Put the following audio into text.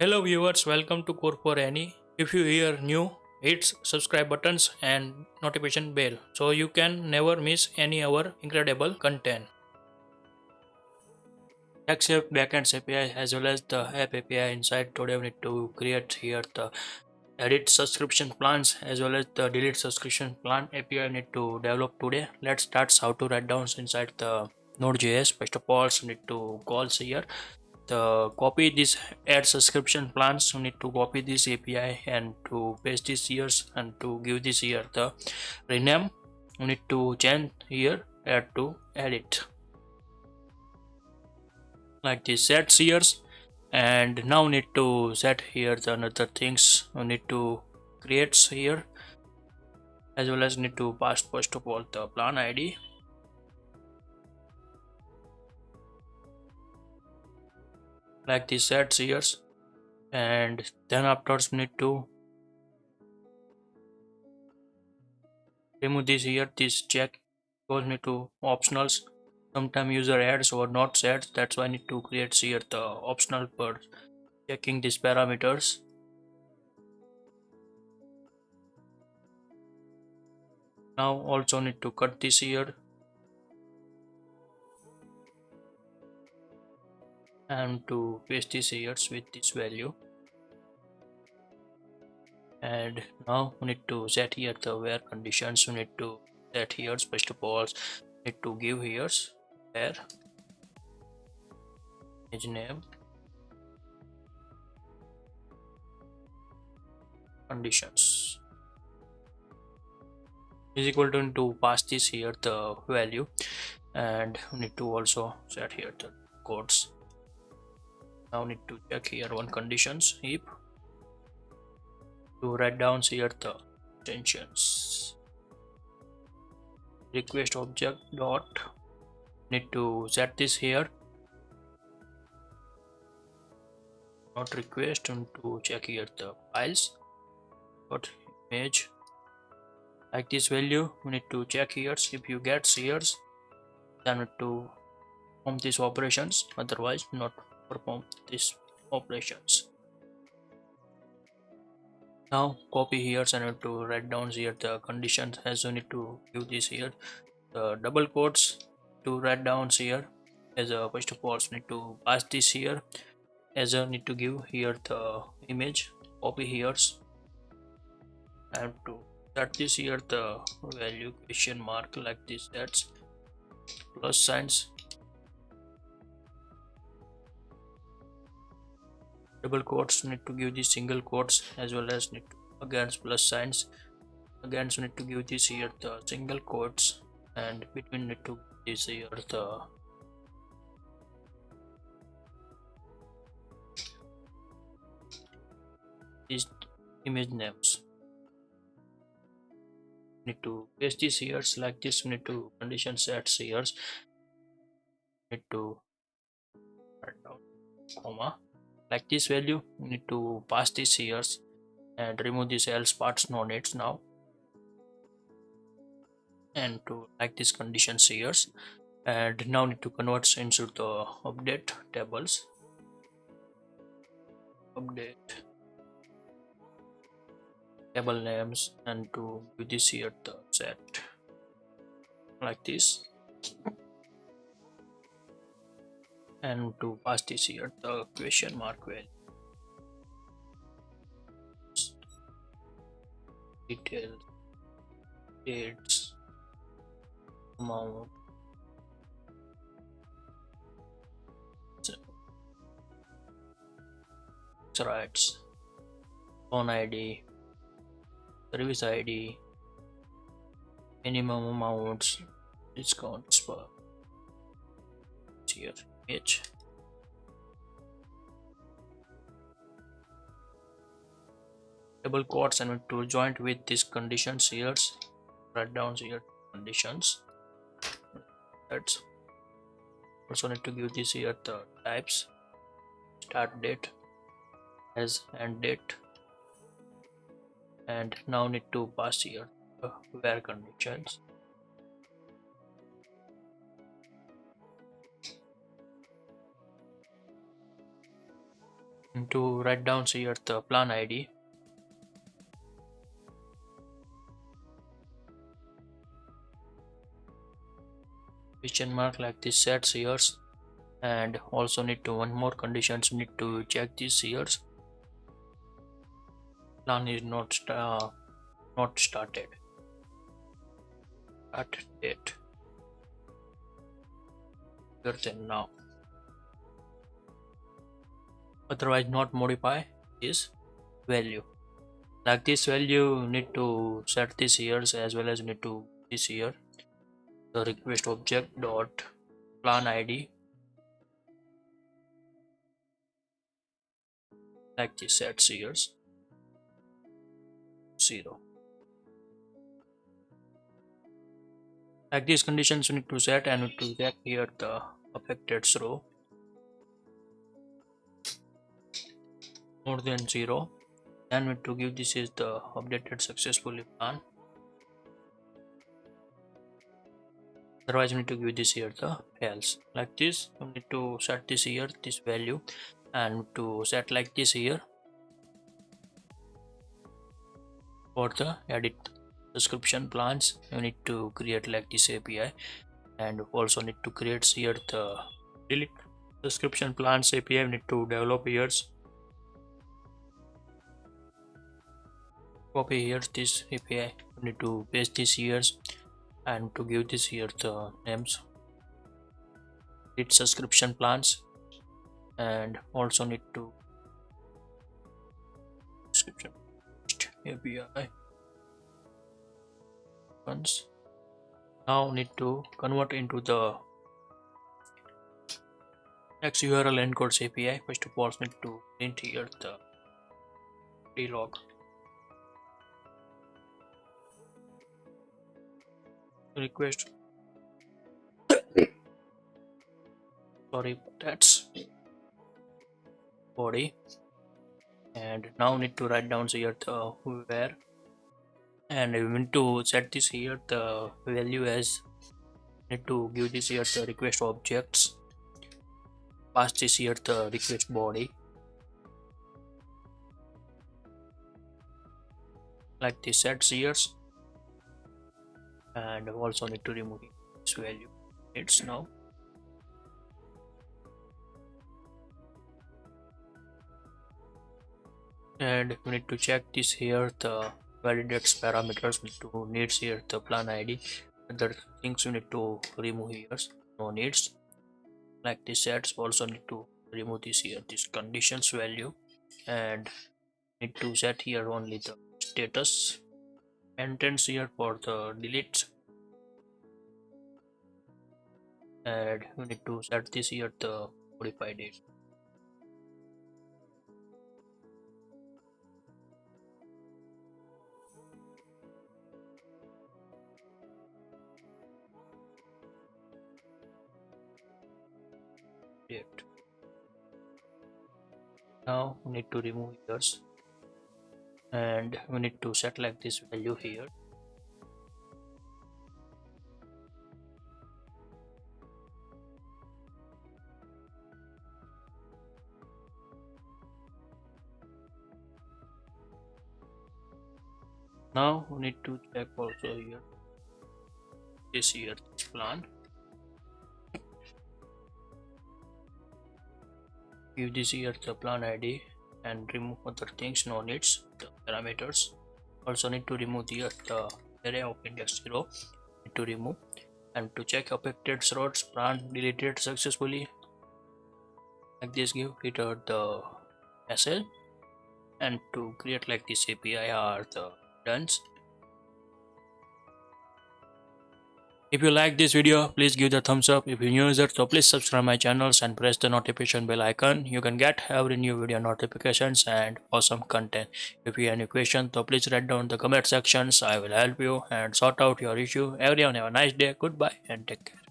Hello viewers, welcome to Core for Any. If you hear new, hit subscribe buttons and notification bell so you can never miss any our incredible content. Accept backends API as well as the app API inside. Today we need to create here the edit subscription plans as well as the delete subscription plan API need to develop today. Let's start how to write down inside the Node.js. First of all, so need to calls here the copy this add subscription plans. You need to copy this API and to paste this here and to give this here the rename. You need to change here add to edit like this set here, and now need to set here the another things you need to create here as well as need to pass first of all the plan ID like this set here, and then afterwards need to remove this here this check goes me to optionals. Sometimes user adds or not sets, that's why I need to create here the optional for checking these parameters. Now also need to cut this here and to paste this here with this value, and now we need to set here the where conditions. We need to set here first of all need to give here where page name conditions is equal to pass this here the value, and we need to also set here the codes. Now need to check here one conditions if to write down here the extensions request object dot need to set this here not request, and to check here the files dot image like this value. We need to check here if you get here then need to perform these operations, otherwise not perform these operations. Now copy here and need to write down here the conditions as you need to give this here the double quotes to write down here as a first of all need to pass this here as a need to give here the image copy here and to set this here the value question mark like this, that's plus signs double quotes need to give the single quotes as well as need to against plus signs again, so need to give this here the single quotes, and between need to this here the these image names. Need to paste this here like this. Need to condition sets here need to write down comma like this value. We need to pass this here and remove this else parts no needs now, and to like this conditions here, and now need to convert into the update tables update table names, and to give this here the set like this, and to pass this here the question mark value details dates amount rights on ID service ID minimum amounts discounts per here image double quotes and to joint with these conditions here write down here conditions. That's also need to give this here the types start date as end date, and now need to pass here the where conditions. And to write down here the plan ID, question mark like this sets here, and also need to one more conditions need to check this here. Plan is not started. Start date here than now. Otherwise not modify this value. Like this value need to set this here as well as need to this here the request object dot plan ID like this sets here 0. Like these conditions we need to set and need to check here the affected row more than 0. Then we need to give this is the updated successfully plan. Otherwise we need to give this here the else. Like this we need to set this here this value and to set like this here for the edit description plans. You need to create like this API, and also need to create here the delete description plans API. We need to develop here, copy here this API. We need to paste this here and to give this here the names delete subscription plans, and also need to description API once. Now need to convert into the next URL encodes API. First of all need to print here the log request, sorry, that's body. And now need to write down here the where, and we need to set this here the value as need to give this here the request objects, pass this here the request body like this sets here, and also need to remove this value. It's now and we need to check this here the validates parameters. We need to needs here the plan ID. Other things we need to remove here, no needs like this sets. Also need to remove this here this conditions value, and need to set here only the status entrance here for the delete, and we need to set this here the modify date. Date. Now we need to remove yours, and we need to set like this value here. Now we need to check also here this here this plan, give this here the plan ID and remove other things, no needs the parameters. Also need to remove the array of index 0 need to remove, and to check affected rows plan deleted successfully like this give it the message, and to create like this API are the done. If you like this video, please give the thumbs up. If you're new user, so please subscribe my channels and press the notification bell icon. You can get every new video notifications and awesome content. If you have any questions, so please write down the comment sections. I will help you and sort out your issue. Everyone have a nice day. Goodbye and take care.